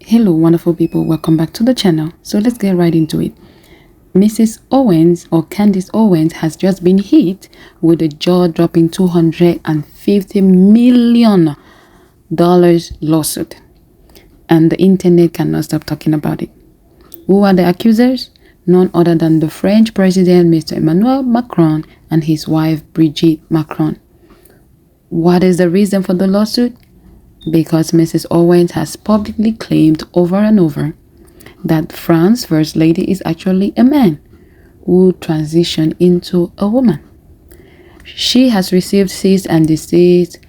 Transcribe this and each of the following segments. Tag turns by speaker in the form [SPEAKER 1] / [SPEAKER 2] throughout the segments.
[SPEAKER 1] Hello wonderful people, welcome back to the channel. So let's get right into it. Mrs. Owens or Candace Owens has just been hit with a jaw-dropping $250 million lawsuit, and the internet cannot stop talking about it. Who are the accusers? None other than the French president Mr. Emmanuel Macron and his wife Brigitte Macron. What is the reason for the lawsuit? Because Mrs. Owens has publicly claimed over and over that France's First Lady is actually a man who transitioned into a woman. She has received cease and desist,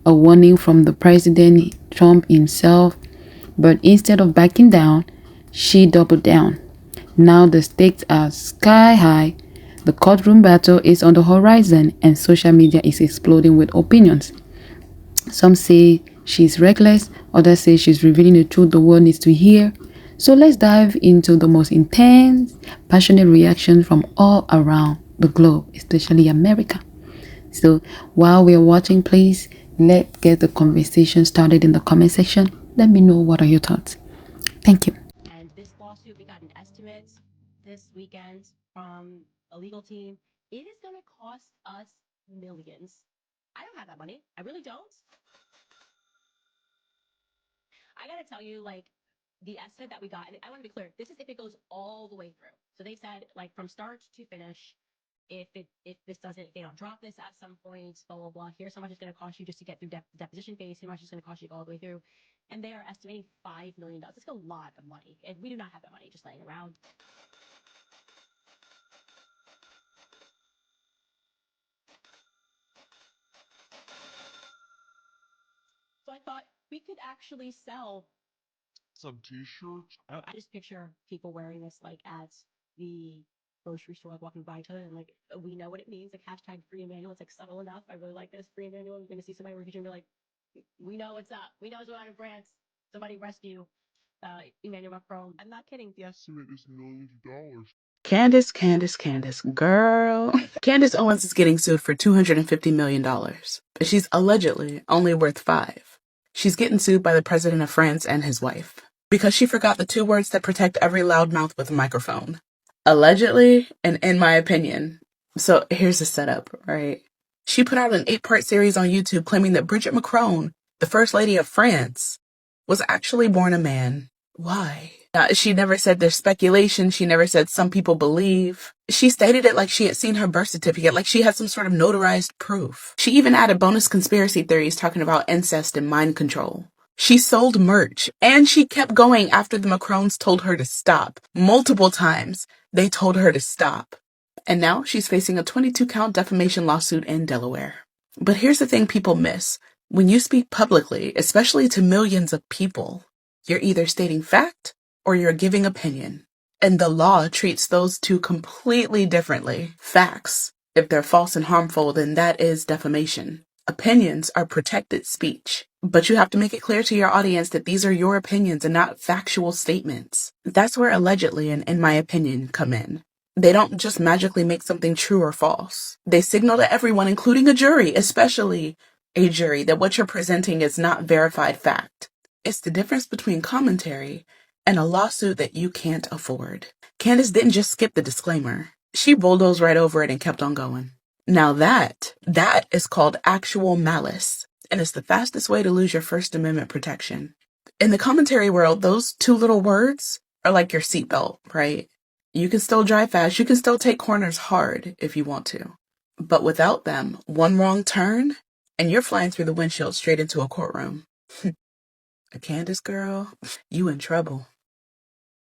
[SPEAKER 1] a warning from the President Trump himself, but instead of backing down, she doubled down. Now the stakes are sky high, the courtroom battle is on the horizon, and social media is exploding with opinions. Some say she's reckless, others say she's revealing the truth the world needs to hear. So let's dive into the most intense, passionate reaction from all around the globe, especially America. So while we're watching, please let's get the conversation started in the comment section. Let me know what are your thoughts. Thank you.
[SPEAKER 2] And this lawsuit, we got an estimate this weekend from a legal team. It is going to cost us millions. I don't have that money. I really don't. I got to tell you, the estimate that we got, and I want to be clear, this is if it goes all the way through. So they said, from start to finish, if they don't drop this at some point, blah, blah, blah, here's how much it's going to cost you just to get through deposition phase, how much it's going to cost you all the way through. And they are estimating $5 million. It's a lot of money. And we do not have that money just laying around. So I thought we could actually sell
[SPEAKER 3] some t-shirts.
[SPEAKER 2] I just picture people wearing this at the grocery store, walking by each other, and we know what it means. Hashtag free Emmanuel. It's subtle enough. I really like this free Emmanuel. You're gonna see somebody wear a and be like, we know what's up. We know what's going on in France. Somebody rescue Emmanuel Macron. I'm not kidding.
[SPEAKER 3] The estimate is millions of dollars.
[SPEAKER 4] Candace, girl. Candace Owens is getting sued for $250 million, but she's allegedly only worth 5. She's getting sued by the president of France and his wife because she forgot the 2 words that protect every loudmouth with a microphone. Allegedly, and in my opinion. So here's the setup, right? She put out an 8-part series on YouTube claiming that Brigitte Macron, the First Lady of France, was actually born a man. Why? She never said there's speculation. She never said some people believe. She stated it like she had seen her birth certificate, like she had some sort of notarized proof. She even added bonus conspiracy theories talking about incest and mind control. She sold merch, and she kept going after the Macrons told her to stop. Multiple times, they told her to stop. And now she's facing a 22-count defamation lawsuit in Delaware. But here's the thing people miss. When you speak publicly, especially to millions of people, you're either stating fact or you're giving opinion. And the law treats those two completely differently. Facts, if they're false and harmful, then that is defamation. Opinions are protected speech. But you have to make it clear to your audience that these are your opinions and not factual statements. That's where allegedly and in my opinion come in. They don't just magically make something true or false. They signal to everyone, including a jury, especially a jury, that what you're presenting is not verified fact. It's the difference between commentary and a lawsuit that you can't afford. Candace didn't just skip the disclaimer. She bulldozed right over it and kept on going. Now that is called actual malice, and it's the fastest way to lose your First Amendment protection. In the commentary world, those 2 little words are like your seatbelt, right? You can still drive fast, you can still take corners hard if you want to. But without them, one wrong turn, and you're flying through the windshield straight into a courtroom. A Candace girl, you in trouble.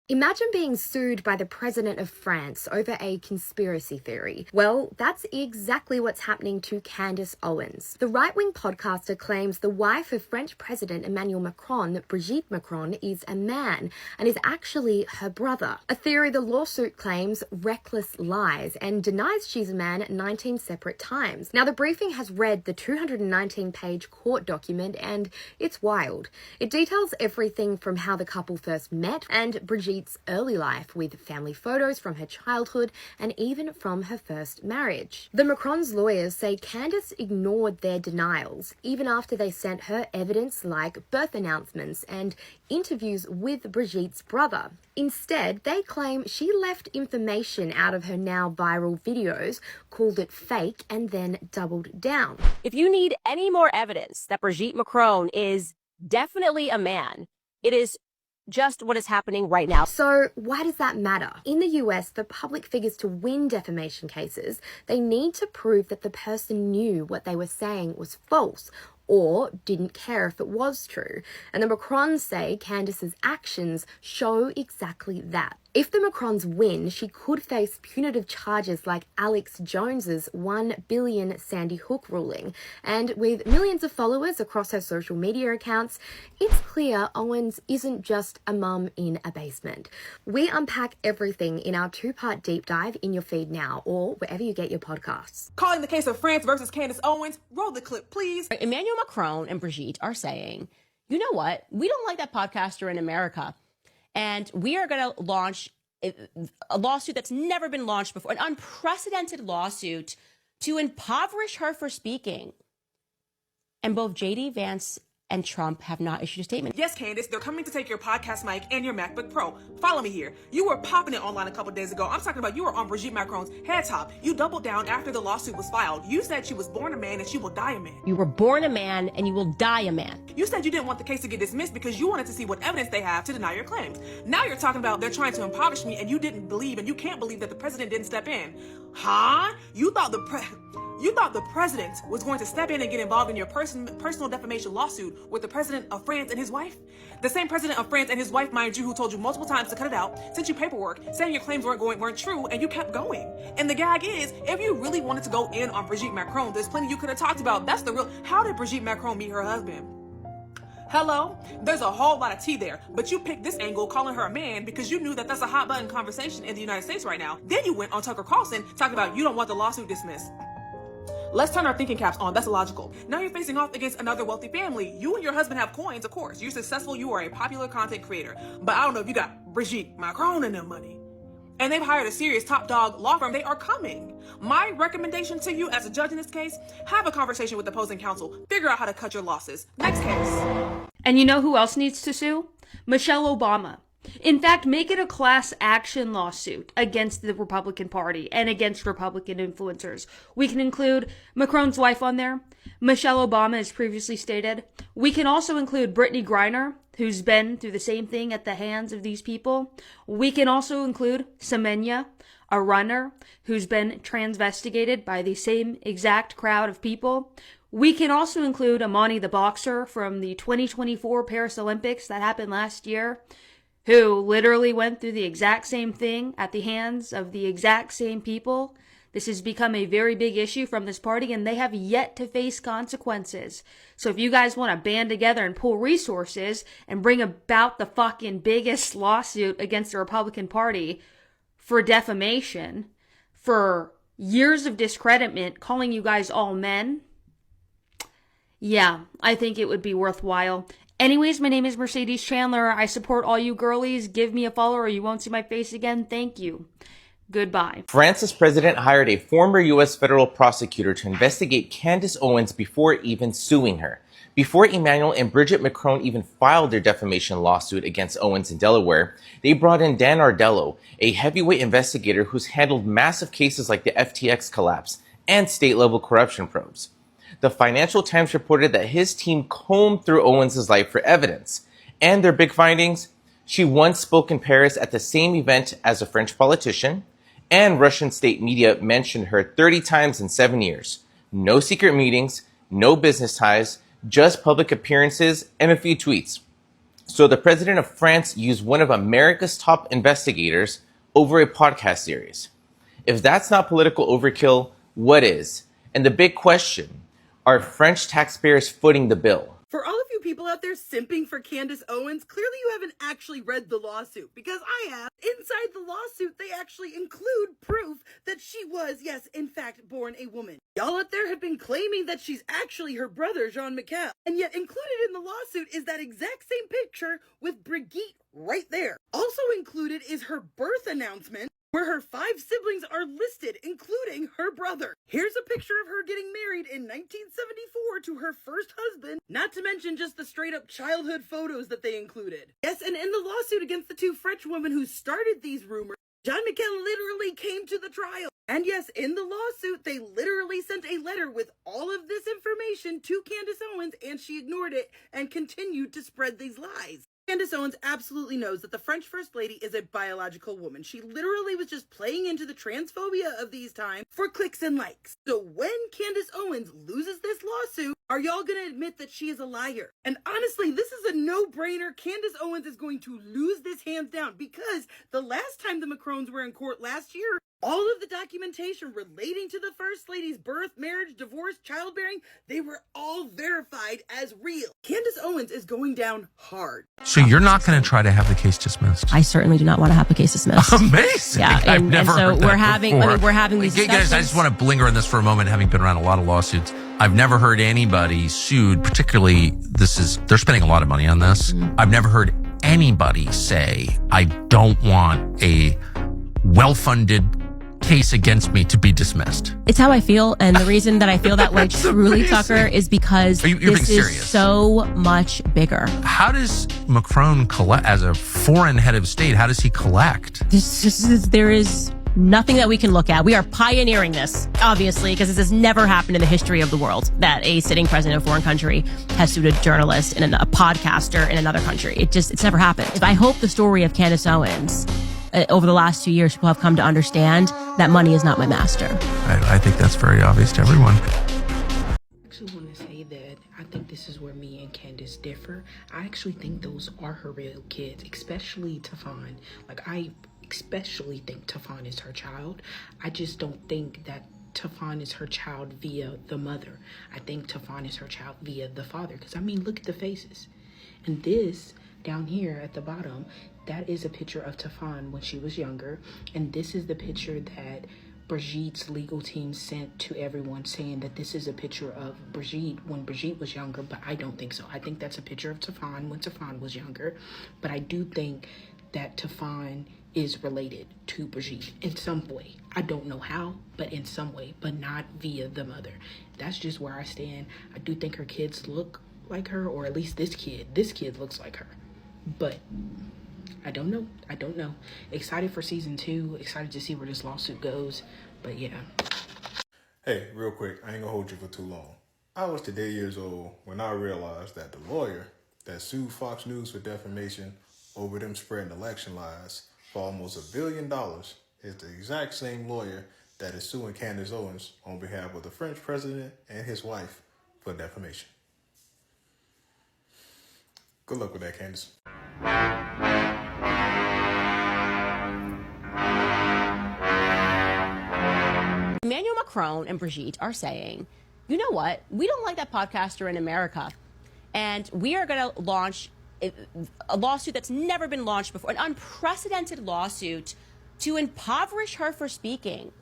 [SPEAKER 5] Imagine being sued by the President of France over a conspiracy theory. Well, that's exactly what's happening to Candace Owens. The right-wing podcaster claims the wife of French President Emmanuel Macron, Brigitte Macron, is a man and is actually her brother. A theory the lawsuit claims reckless lies and denies she's a man 19 separate times. Now, the briefing has read the 219-page court document and it's wild. It details everything from how the couple first met and Brigitte Brigitte's early life with family photos from her childhood and even from her first marriage. The Macron's lawyers say Candace ignored their denials, even after they sent her evidence like birth announcements and interviews with Brigitte's brother. Instead, they claim she left information out of her now viral videos, called it fake, and then doubled down.
[SPEAKER 2] If you need any more evidence that Brigitte Macron is definitely a man, it is just what is happening right now.
[SPEAKER 5] So why does that matter? In the US, for public figures to win defamation cases, they need to prove that the person knew what they were saying was false or didn't care if it was true. And the Macrons say Candace's actions show exactly that. If the Macrons win, she could face punitive charges like Alex Jones's $1 billion Sandy Hook ruling. And with millions of followers across her social media accounts, it's clear Owens isn't just a mum in a basement. We unpack everything in our 2-part deep dive in your feed now or wherever you get your podcasts.
[SPEAKER 6] Calling the case of France versus Candace Owens. Roll the clip, please.
[SPEAKER 2] Emmanuel Macron and Brigitte are saying, you know what? We don't like that podcaster in America. And we are going to launch a lawsuit that's never been launched before, an unprecedented lawsuit to impoverish her for speaking. And both J.D. Vance and Trump have not issued a statement.
[SPEAKER 6] Yes, Candace, they're coming to take your podcast mic and your MacBook Pro. Follow me here. You were popping it online a couple days ago. I'm talking about you were on Brigitte Macron's head top. You doubled down after the lawsuit was filed. You said she was born a man and she will die a man.
[SPEAKER 2] You were born a man and you will die a man.
[SPEAKER 6] You said you didn't want the case to get dismissed because you wanted to see what evidence they have to deny your claims. Now you're talking about they're trying to impoverish me and you didn't believe and you can't believe that the president didn't step in. Huh? You thought the president was going to step in and get involved in your personal defamation lawsuit with the president of France and his wife? The same president of France and his wife, mind you, who told you multiple times to cut it out, sent you paperwork saying your claims weren't true, and you kept going. And the gag is, if you really wanted to go in on Brigitte Macron, there's plenty you could have talked about. That's the real. How did Brigitte Macron meet her husband? Hello? There's a whole lot of tea there, but you picked this angle calling her a man because you knew that that's a hot button conversation in the United States right now. Then you went on Tucker Carlson talking about you don't want the lawsuit dismissed. Let's turn our thinking caps on. That's illogical. Now you're facing off against another wealthy family. You and your husband have coins, of course. You're successful. You are a popular content creator. But I don't know if you got Brigitte Macron and them money. And they've hired a serious top dog law firm. They are coming. My recommendation to you as a judge in this case, have a conversation with opposing counsel. Figure out how to cut your losses. Next case.
[SPEAKER 7] And you know who else needs to sue? Michelle Obama. In fact, make it a class action lawsuit against the Republican Party and against Republican influencers. We can include Macron's wife on there, Michelle Obama, as previously stated. We can also include Brittany Griner, who's been through the same thing at the hands of these people. We can also include Semenya, a runner who's been transvestigated by the same exact crowd of people. We can also include Amani the boxer from the 2024 Paris Olympics that happened last year, who literally went through the exact same thing at the hands of the exact same people. This has become a very big issue from this party, and they have yet to face consequences. So if you guys want to band together and pool resources and bring about the fucking biggest lawsuit against the Republican Party for defamation, for years of discreditment, calling you guys all men, yeah, I think it would be worthwhile. Anyways, my name is Mercedes Chandler. I support all you girlies. Give me a follow or you won't see my face again. Thank you. Goodbye.
[SPEAKER 8] France's president hired a former U.S. federal prosecutor to investigate Candace Owens before even suing her. Before Emmanuel and Brigitte Macron even filed their defamation lawsuit against Owens in Delaware, they brought in Dan Ardello, a heavyweight investigator who's handled massive cases like the FTX collapse and state-level corruption probes. The Financial Times reported that his team combed through Owens' life for evidence. And their big findings? She once spoke in Paris at the same event as a French politician, and Russian state media mentioned her 30 times in 7 years. No secret meetings, no business ties, just public appearances and a few tweets. So the president of France used one of America's top investigators over a podcast series. If that's not political overkill, what is? And the big question, are French taxpayers footing the bill?
[SPEAKER 9] For all of you people out there simping for Candace Owens, clearly you haven't actually read the lawsuit, because I have. Inside the lawsuit, they actually include proof that she was, yes, in fact, born a woman. Y'all out there have been claiming that she's actually her brother, Jean Michel, and yet included in the lawsuit is that exact same picture with Brigitte right there. Also included is her birth announcement, where her 5 siblings are listed, including her brother. Here's a picture of her getting married in 1974 to her first husband, not to mention just the straight up childhood photos that they included. Yes, and in the lawsuit against the 2 French women who started these rumors, Jean Michel literally came to the trial. And yes, in the lawsuit, they literally sent a letter with all of this information to Candace Owens, and she ignored it and continued to spread these lies. Candace Owens absolutely knows that the French First Lady is a biological woman. She literally was just playing into the transphobia of these times for clicks and likes. So when Candace Owens loses this lawsuit, are y'all gonna admit that she is a liar? And honestly, this is a no-brainer. Candace Owens is going to lose this hands down, because the last time the Macrons were in court last year, all of the documentation relating to the First Lady's birth, marriage, divorce, childbearing, they were all verified as real. Candace Owens is going down hard.
[SPEAKER 10] So you're not going to try to have the case dismissed?
[SPEAKER 11] I certainly do not want to have the case dismissed.
[SPEAKER 10] Amazing.
[SPEAKER 11] Yeah,
[SPEAKER 10] I've never
[SPEAKER 11] so
[SPEAKER 10] heard that
[SPEAKER 11] we're having,
[SPEAKER 10] before.
[SPEAKER 11] I mean, we're having these discussions.
[SPEAKER 10] Guys, I just want to linger on this for a moment, having been around a lot of lawsuits. I've never heard anybody sued, particularly they're spending a lot of money on this. I've never heard anybody say, I don't want a well-funded case against me to be dismissed.
[SPEAKER 11] It's how I feel, and the reason that I feel that way truly, Tucker, is because this is so much bigger.
[SPEAKER 10] How does Macron collect, as a foreign head of state, how does he collect?
[SPEAKER 11] There is nothing that we can look at. We are pioneering this, obviously, because this has never happened in the history of the world, that a sitting president of a foreign country has sued a journalist and a podcaster in another country. It's never happened. I hope the story of Candace Owens over the last 2 years, people have come to understand that money is not my master.
[SPEAKER 10] I think that's very obvious to everyone.
[SPEAKER 12] I actually want to say that I think this is where me and Candace differ. I actually think those are her real kids, especially Tafan. Like, I especially think Tafan is her child. I just don't think that Tafan is her child via the mother. I think Tafan is her child via the father. Because, I mean, look at the faces. And this down here at the bottom, that is a picture of Tafan when she was younger. And this is the picture that Brigitte's legal team sent to everyone, saying that this is a picture of Brigitte when Brigitte was younger, but I don't think so. I think that's a picture of Tafan when Tafan was younger. But I do think that Tafan is related to Brigitte in some way. I don't know how, but in some way, but not via the mother. That's just where I stand. I do think her kids look like her, or at least this kid looks like her. But I don't know. Excited for season 2. Excited to see where this lawsuit goes. But yeah.
[SPEAKER 13] Hey, real quick, I ain't gonna hold you for too long. I was today years old when I realized that the lawyer that sued Fox News for defamation over them spreading election lies for almost $1 billion is the exact same lawyer that is suing Candace Owens on behalf of the French president and his wife for defamation. Good luck with that, Candace.
[SPEAKER 5] Emmanuel Macron and Brigitte are saying, you know what? We don't like that podcaster in America. And we are going to launch a lawsuit that's never been launched before, an unprecedented lawsuit to impoverish her for speaking.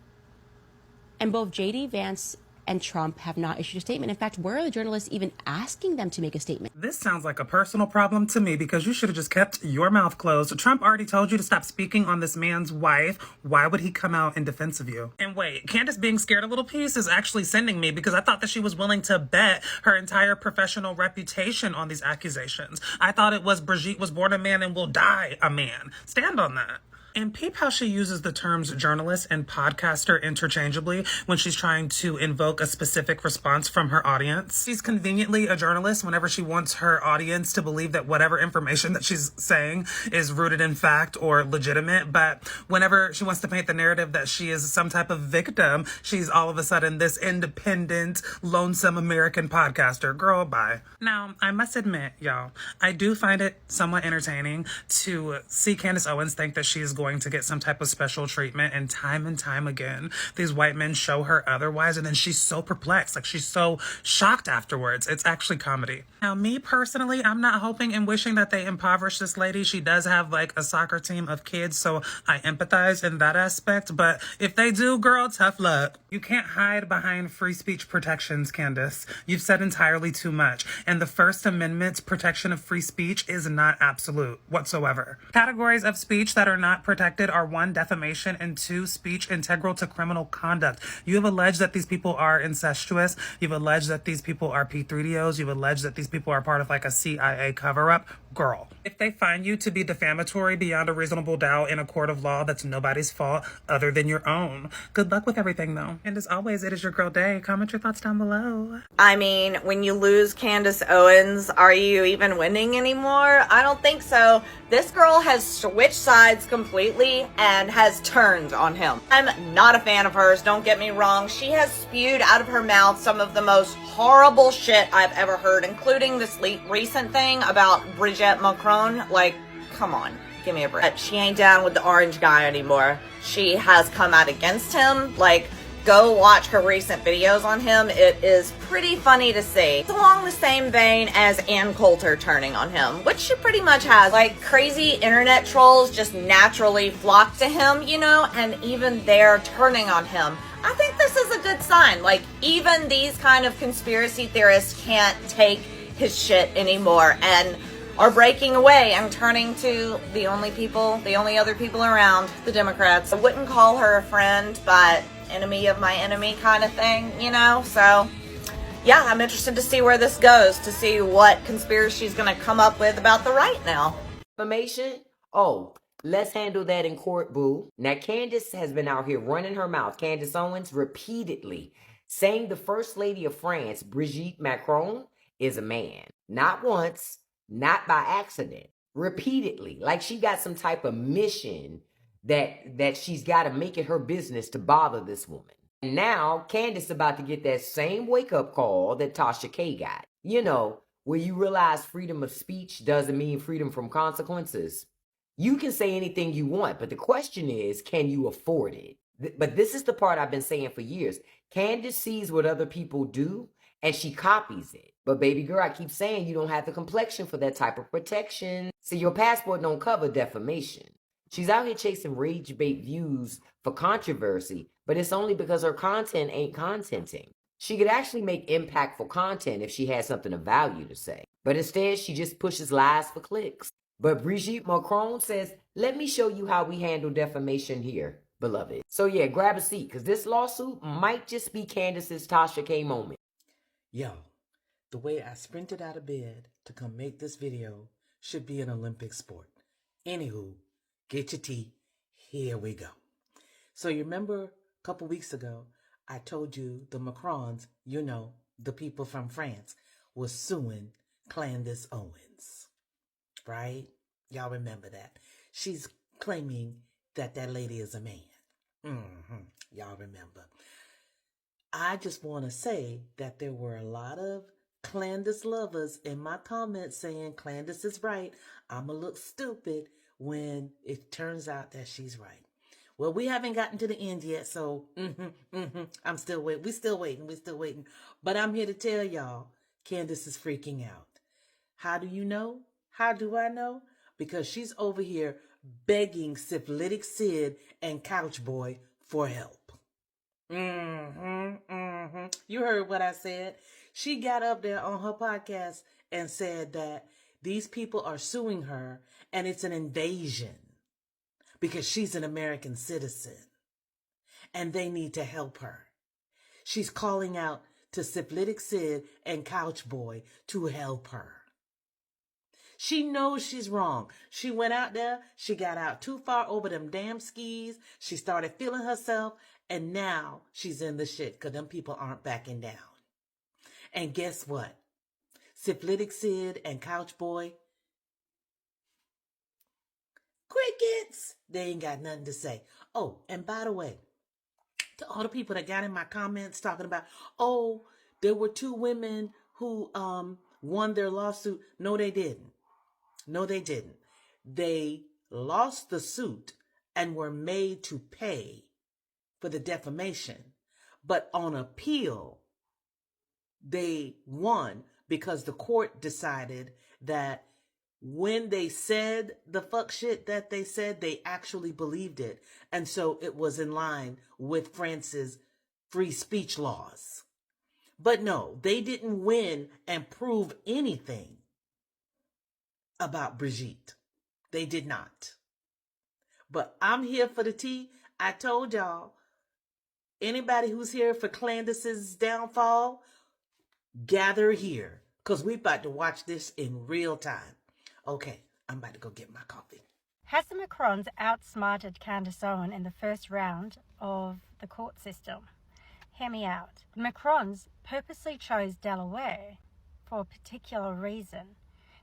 [SPEAKER 5] And both J.D. Vance and Trump have not issued a statement. In fact, where are the journalists even asking them to make a statement?
[SPEAKER 6] This sounds like a personal problem to me, because you should have just kept your mouth closed. Trump already told you to stop speaking on this man's wife. Why would he come out in defense of you? And wait, Candace being scared a little piece is actually sending me, because I thought that she was willing to bet her entire professional reputation on these accusations. I thought it was Brigitte was born a man and will die a man. Stand on that. And peep how she uses the terms journalist and podcaster interchangeably when she's trying to invoke a specific response from her audience. She's conveniently a journalist whenever she wants her audience to believe that whatever information that she's saying is rooted in fact or legitimate. But whenever she wants to paint the narrative that she is some type of victim, she's all of a sudden this independent, lonesome American podcaster. Girl, bye. Now, I must admit, y'all, I do find it somewhat entertaining to see Candace Owens think that she is
[SPEAKER 14] going to get some type of special treatment, and time again, these white men show her otherwise, and then she's so perplexed. Like, she's so shocked afterwards. It's actually comedy. Now, me personally, I'm not hoping and wishing that they impoverish this lady. She does have like a soccer team of kids, so I empathize in that aspect. But if they do, girl, tough luck. You can't hide behind free speech protections, Candace. You've said entirely too much. And the First Amendment's protection of free speech is not absolute whatsoever. Categories of speech that are not protected are 1, defamation, and 2, speech integral to criminal conduct. You have alleged that these people are incestuous. You've alleged that these people are P3DOs. You've alleged that these people are part of like a CIA cover-up. Girl, if they find you to be defamatory beyond a reasonable doubt in a court of law, that's nobody's fault other than your own. Good luck with everything, though. And as always, it is your girl Day. Comment your thoughts down below.
[SPEAKER 15] I mean, when you lose Candace Owens, are you even winning anymore? I don't think so. This girl has switched sides completely and has turned on him. I'm not a fan of hers, don't get me wrong. She has spewed out of her mouth some of the most horrible shit I've ever heard, including this recent thing about Brigitte Macron. Like, come on, give me a break. She ain't down with the orange guy anymore. She has come out against him. Like, go watch her recent videos on him. It is pretty funny to see. It's along the same vein as Ann Coulter turning on him, which she pretty much has. Like, crazy internet trolls just naturally flock to him, you know, and even they're turning on him. I think this is a good sign. Like, even these kind of conspiracy theorists can't take his shit anymore and are breaking away and turning to the only other people around, the Democrats. I wouldn't call her a friend, but enemy of my enemy kind of thing, you know? So, yeah, I'm interested to see where this goes, to see what conspiracy she's going to come up with about the right now.
[SPEAKER 16] Defamation? Oh, let's handle that in court, boo. Now, Candace has been out here running her mouth, Candace Owens, repeatedly, saying the First Lady of France, Brigitte Macron, is a man. Not once, not by accident, repeatedly. Like she got some type of mission that she's got to make it her business to bother this woman. And now, Candace about to get that same wake-up call that Tasha K got. You know, where you realize freedom of speech doesn't mean freedom from consequences. You can say anything you want, but the question is, can you afford it? But this is the part I've been saying for years. Candace sees what other people do, and she copies it. But baby girl, I keep saying you don't have the complexion for that type of protection. See, your passport don't cover defamation. She's out here chasing rage bait views for controversy, but it's only because her content ain't contenting. She could actually make impactful content if she had something of value to say. But instead, she just pushes lies for clicks. But Brigitte Macron says, let me show you how we handle defamation here, beloved. So yeah, grab a seat, because this lawsuit might just be Candace's Tasha K moment.
[SPEAKER 17] Yo, the way I sprinted out of bed to come make this video should be an Olympic sport. Anywho, get your tea. Here we go. So you remember a couple weeks ago, I told you the Macrons, you know, the people from France, was suing Candace Owens, right? Y'all remember that. She's claiming that that lady is a man. Y'all remember. I just want to say that there were a lot of Candace lovers in my comments saying Candace is right. I'ma look stupid when it turns out that she's right. Well, we haven't gotten to the end yet, so I'm still waiting. We're still waiting. But I'm here to tell y'all, Candace is freaking out. How do you know? How do I know? Because she's over here begging Syphilitic Sid and Couchboy for help. You heard what I said. She got up there on her podcast and said that these people are suing her and it's an invasion because she's an American citizen and they need to help her. She's calling out to Syphilitic Sid and Couchboy to help her. She knows she's wrong. She went out there. She got out too far over them damn skis. She started feeling herself. And now she's in the shit because them people aren't backing down. And guess what? Syphilitic Sid and Couchboy, crickets. They ain't got nothing to say. Oh, and by the way, to all the people that got in my comments talking about, oh, there were 2 women who won their lawsuit. No, they didn't. No, they didn't. They lost the suit and were made to pay for the defamation. But on appeal, they won because the court decided that when they said the fuck shit that they said, they actually believed it. And so it was in line with France's free speech laws. But no, they didn't win and prove anything about Brigitte. They did not. But I'm here for the tea. I told y'all, anybody who's here for Candace's downfall, gather here, because we about to watch this in real time. Okay, I'm about to go get my coffee.
[SPEAKER 18] Has the Macrons outsmarted Candace Owens in the first round of the court system? Hear me out. The Macrons purposely chose Delaware for a particular reason.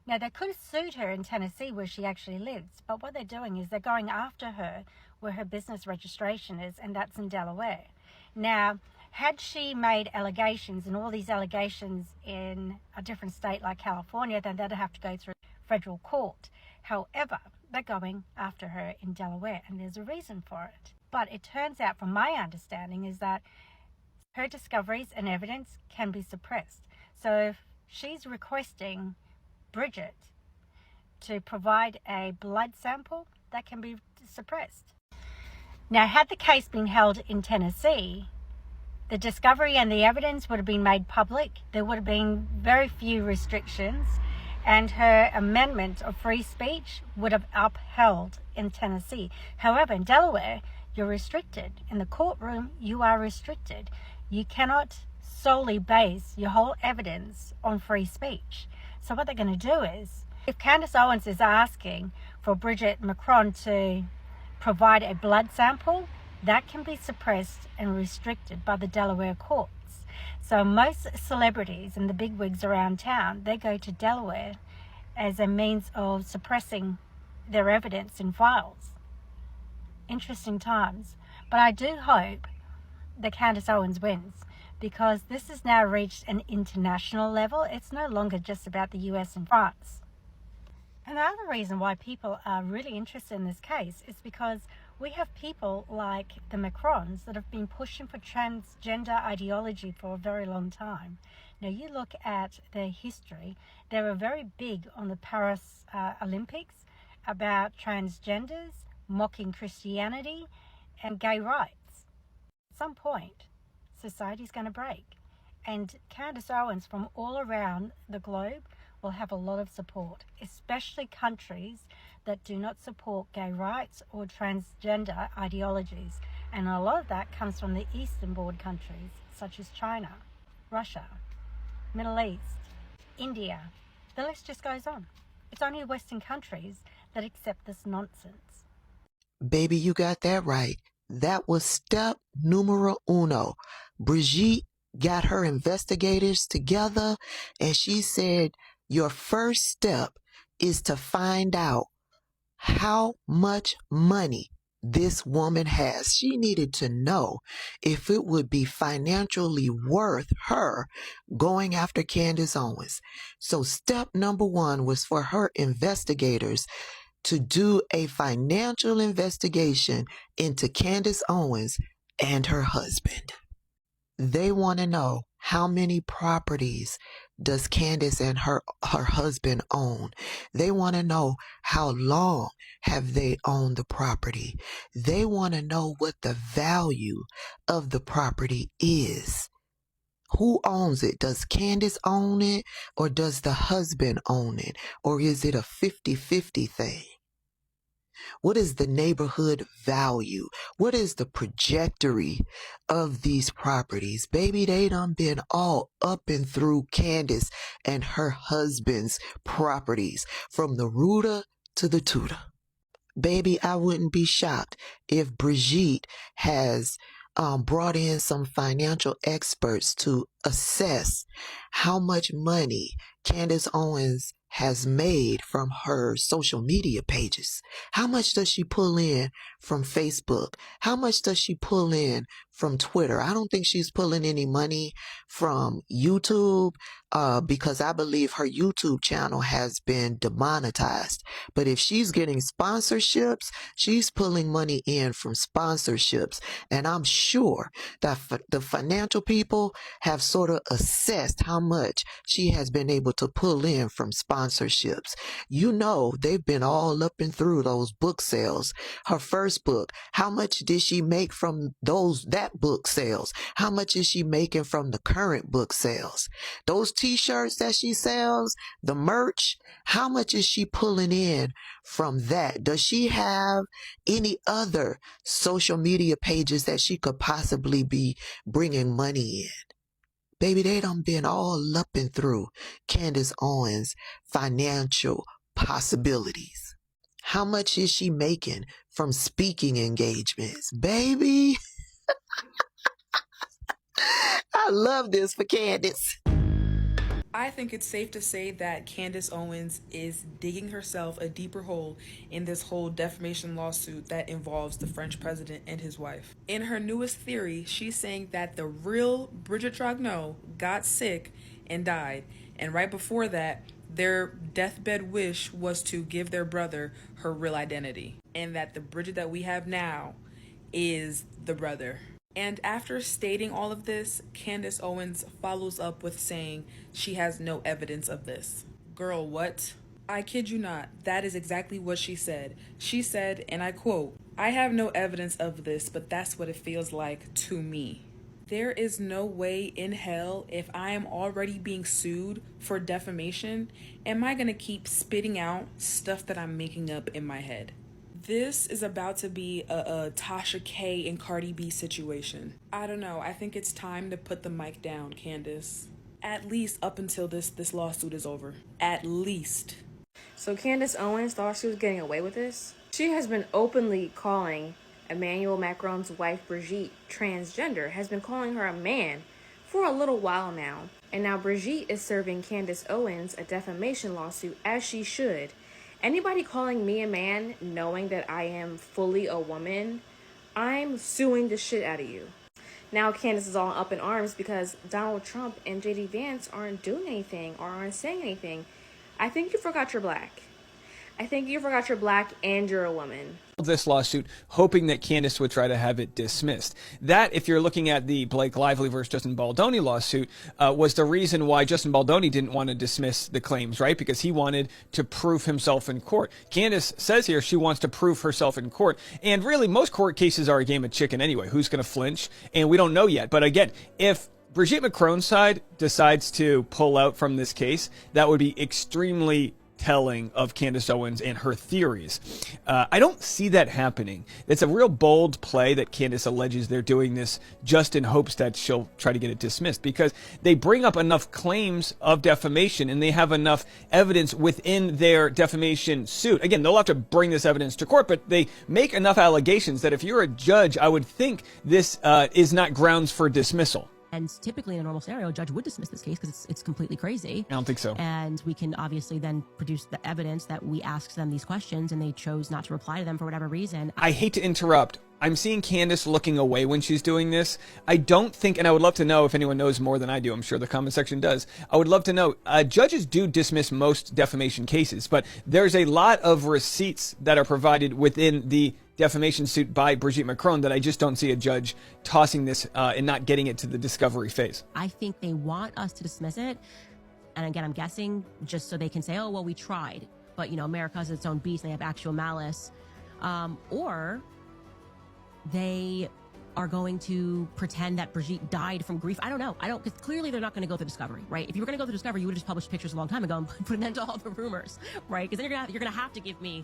[SPEAKER 18] Now, they could have sued her in Tennessee where she actually lives, but what they're doing is they're going after her where her business registration is, and that's in Delaware. Now, had she made allegations, and all these allegations in a different state like California, then they'd have to go through federal court. However, they're going after her in Delaware, and there's a reason for it. But it turns out, from my understanding, is that her discoveries and evidence can be suppressed. So if she's requesting Bridget to provide a blood sample, that can be suppressed. Now, had the case been held in Tennessee, the discovery and the evidence would have been made public. There would have been very few restrictions, and her amendment of free speech would have upheld in Tennessee. However, in Delaware, you're restricted. In the courtroom, you are restricted. You cannot solely base your whole evidence on free speech. So what they're going to do is, if Candace Owens is asking for Bridget Macron to provide a blood sample, that can be suppressed and restricted by the Delaware courts. So most celebrities and the bigwigs around town, they go to Delaware as a means of suppressing their evidence in files. Interesting times. But I do hope that Candace Owens wins, because this has now reached an international level. It's no longer just about the US and France. Another reason why people are really interested in this case is because we have people like the Macrons that have been pushing for transgender ideology for a very long time. Now, you look at their history, they were very big on the Paris Olympics about transgenders, mocking Christianity, and gay rights. At some point, society's going to break. And Candace Owens from all around the globe will have a lot of support, especially countries that do not support gay rights or transgender ideologies. And a lot of that comes from the Eastern Bloc countries, such as China, Russia, Middle East, India. The list just goes on. It's only Western countries that accept this nonsense.
[SPEAKER 19] Baby, you got that right. That was step numero uno. Brigitte got her investigators together, and she said, your first step is to find out how much money this woman has. She needed to know if it would be financially worth her going after Candace Owens. So step number one was for her investigators to do a financial investigation into Candace Owens and her husband. They want to know, how many properties does Candace and her husband own? They want to know, how long have they owned the property? They want to know what the value of the property is. Who owns it? Does Candace own it, or does the husband own it? Or is it a 50-50 thing? What is the neighborhood value? What is the trajectory of these properties? Baby, they done been all up and through Candace and her husband's properties, from the rooter to the tutor. Baby, I wouldn't be shocked if Brigitte has brought in some financial experts to assess how much money Candace Owens has made from her social media pages. How much does she pull in from Facebook? How much does she pull in from Twitter. I don't think she's pulling any money from YouTube, because I believe her YouTube channel has been demonetized. But if she's getting sponsorships, she's pulling money in from sponsorships. And I'm sure that the financial people have sort of assessed how much she has been able to pull in from sponsorships. You know, they've been all up and through those book sales. Her first book, how much did she make from that book sales? How much is she making from the current book sales? Those t-shirts that she sells, the merch, how much is she pulling in from that? Does she have any other social media pages that she could possibly be bringing money in? Baby, they done been all up and through Candace Owens' financial possibilities. How much is she making from speaking engagements? Baby, I love this for Candace.
[SPEAKER 6] I think it's safe to say that Candace Owens is digging herself a deeper hole in this whole defamation lawsuit that involves the French president and his wife. In her newest theory, she's saying that the real Bridget Trogneau got sick and died, and right before that, their deathbed wish was to give their brother her real identity, and that the Bridget that we have now is the brother. And after stating all of this, Candace Owens follows up with saying she has no evidence of this. Girl, what? I kid you not, that is exactly what she said. She said, and I quote, "I have no evidence of this, but that's what it feels like to me." There is no way in hell, if I am already being sued for defamation, am I gonna keep spitting out stuff that I'm making up in my head. This is about to be a Tasha K and Cardi B situation. I don't know. I think it's time to put the mic down, Candace. At least up until this lawsuit is over. At least.
[SPEAKER 20] So Candace Owens thought she was getting away with this? She has been openly calling Emmanuel Macron's wife Brigitte transgender, has been calling her a man for a little while now. And now Brigitte is serving Candace Owens a defamation lawsuit, as she should. Anybody calling me a man knowing that I am fully a woman, I'm suing the shit out of you. Now Candace is all up in arms because Donald Trump and JD Vance aren't doing anything or aren't saying anything. I think you forgot you're black. I think you forgot you're black and you're a woman.
[SPEAKER 21] This lawsuit, hoping that Candace would try to have it dismissed. That, if you're looking at the Blake Lively versus Justin Baldoni lawsuit, was the reason why Justin Baldoni didn't want to dismiss the claims, right? Because he wanted to prove himself in court. Candace says here she wants to prove herself in court. And really, most court cases are a game of chicken anyway. Who's going to flinch? And we don't know yet. But again, if Brigitte Macron's side decides to pull out from this case, that would be extremely telling of Candace Owens and her theories. I don't see that happening. It's a real bold play that Candace alleges they're doing this just in hopes that she'll try to get it dismissed, because they bring up enough claims of defamation and they have enough evidence within their defamation suit. Again, they'll have to bring this evidence to court, but they make enough allegations that if you're a judge, I would think this is not grounds for dismissal.
[SPEAKER 11] And typically in a normal scenario, a judge would dismiss this case because it's completely crazy.
[SPEAKER 21] I don't think so.
[SPEAKER 11] And we can obviously then produce the evidence that we asked them these questions and they chose not to reply to them for whatever reason.
[SPEAKER 21] I hate to interrupt. I'm seeing Candace looking away when she's doing this. I don't think, and I would love to know if anyone knows more than I do. I'm sure the comment section does. I would love to know. Judges do dismiss most defamation cases, but there's a lot of receipts that are provided within the defamation suit by Brigitte Macron that I just don't see a judge tossing this and not getting it to the discovery phase.
[SPEAKER 11] I think they want us to dismiss it. And again, I'm guessing just so they can say, oh, well, we tried. But, you know, America has its own beast. They have actual malice. Or they are going to pretend that Brigitte died from grief. I don't know. Because clearly they're not going to go through discovery, right? If you were going to go through discovery, you would have just published pictures a long time ago and put an end to all the rumors, right? Because then you're going to have to give me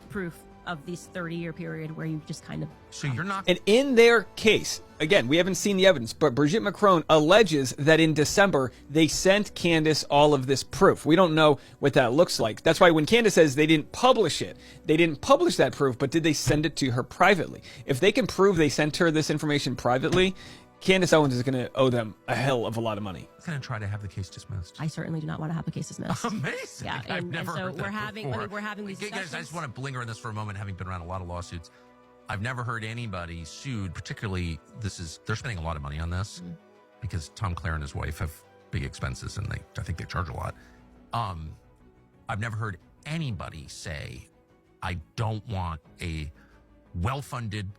[SPEAKER 11] proof of this 30-year period where you just kind of...
[SPEAKER 21] So you're not... And in their case, again, we haven't seen the evidence, but Brigitte Macron alleges that in December, they sent Candace all of this proof. We don't know what that looks like. That's why when Candace says they didn't publish it, they didn't publish that proof, but did they send it to her privately? If they can prove they sent her this information privately, Candace Owens is going to owe them a hell of a lot of money.
[SPEAKER 10] I'm going to try to have the case dismissed.
[SPEAKER 11] I certainly do not want to have the case dismissed.
[SPEAKER 10] Amazing.
[SPEAKER 11] Yeah,
[SPEAKER 10] I've never
[SPEAKER 11] and so
[SPEAKER 10] heard that
[SPEAKER 11] we're having
[SPEAKER 10] before.
[SPEAKER 11] we're having these
[SPEAKER 10] Guys, I just want to linger on this for a moment, having been around a lot of lawsuits. I've never heard anybody sued, particularly they're spending a lot of money on this because Tom Clare and his wife have big expenses and I think they charge a lot. I've never heard anybody say, I don't want a well-funded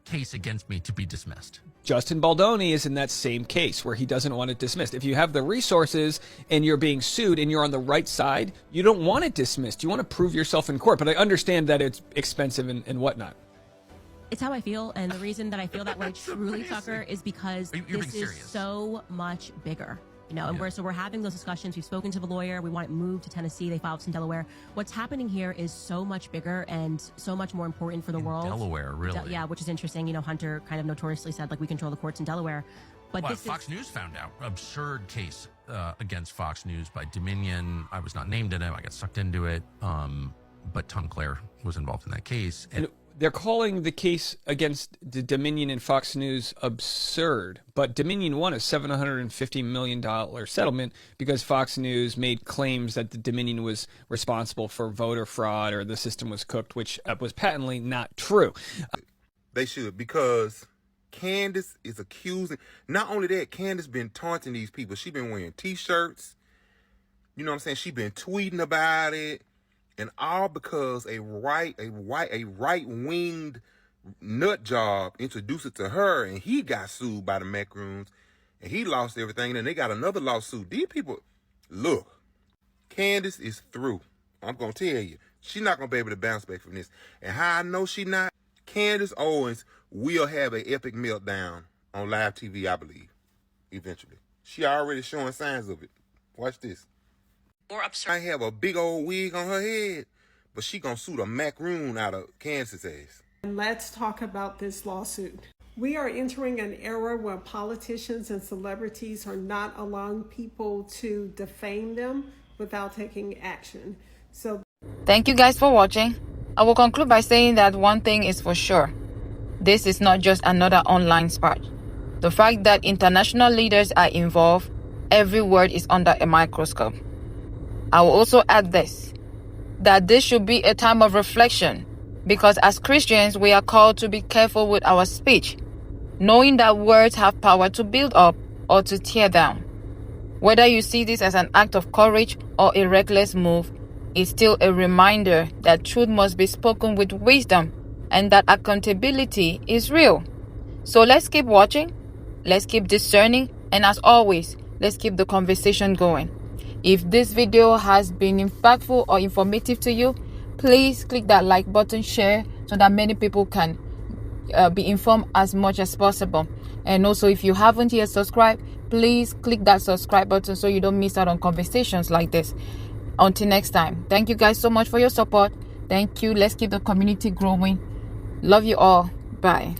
[SPEAKER 10] case against me to be dismissed.
[SPEAKER 21] Justin Baldoni is in that same case where he doesn't want it dismissed. If you have the resources and you're being sued and you're on the right side, you don't want it dismissed. You want to prove yourself in court. But I understand that it's expensive and whatnot.
[SPEAKER 11] It's how I feel, and the reason that I feel that way truly, Tucker, is because this is so much bigger. You know, and we're having those discussions. We've spoken to the lawyer. We want it moved to Tennessee. They filed in Delaware. What's happening here is so much bigger and so much more important for the world.
[SPEAKER 10] Delaware, really?
[SPEAKER 11] Yeah, which is interesting. You know, Hunter kind of notoriously said, like, we control the courts in Delaware. But
[SPEAKER 10] well, Fox News found out. Absurd case against Fox News by Dominion. I was not named in it. I got sucked into it. But Tom Clare was involved in that case.
[SPEAKER 21] And they're calling the case against the Dominion and Fox News absurd, but Dominion won a $750 million settlement because Fox News made claims that the Dominion was responsible for voter fraud or the system was cooked, which was patently not true.
[SPEAKER 1] They should, because Candace is accusing. Not only that, Candace been taunting these people. She been wearing T-shirts. You know what I'm saying? She been tweeting about it. And all because a right-winged nut job introduced it to her, and he got sued by the macaroons, and he lost everything, and then they got another lawsuit. These people, look, Candace is through. I'm going to tell you. She's not going to be able to bounce back from this. And how I know she not, Candace Owens will have an epic meltdown on live TV, I believe, eventually. She already showing signs of it. Watch this.
[SPEAKER 22] More absurd.
[SPEAKER 1] I have a big old wig on her head, but she gonna sue the macaroon out of Candace's ass.
[SPEAKER 23] And let's talk about this lawsuit. We are entering an era where politicians and celebrities are not allowing people to defame them without taking action. So,
[SPEAKER 24] thank you guys for watching. I will conclude by saying that one thing is for sure. This is not just another online spat. The fact that international leaders are involved, every word is under a microscope. I will also add this, that this should be a time of reflection, because as Christians, we are called to be careful with our speech, knowing that words have power to build up or to tear down. Whether you see this as an act of courage or a reckless move, it's still a reminder that truth must be spoken with wisdom and that accountability is real. So let's keep watching, let's keep discerning, and as always, let's keep the conversation going. If this video has been impactful or informative to you, please click that like button, share, so that many people can be informed as much as possible. And also, if you haven't yet subscribed, please click that subscribe button so you don't miss out on conversations like this. Until next time, thank you guys so much for your support. Thank you. Let's keep the community growing. Love you all. Bye.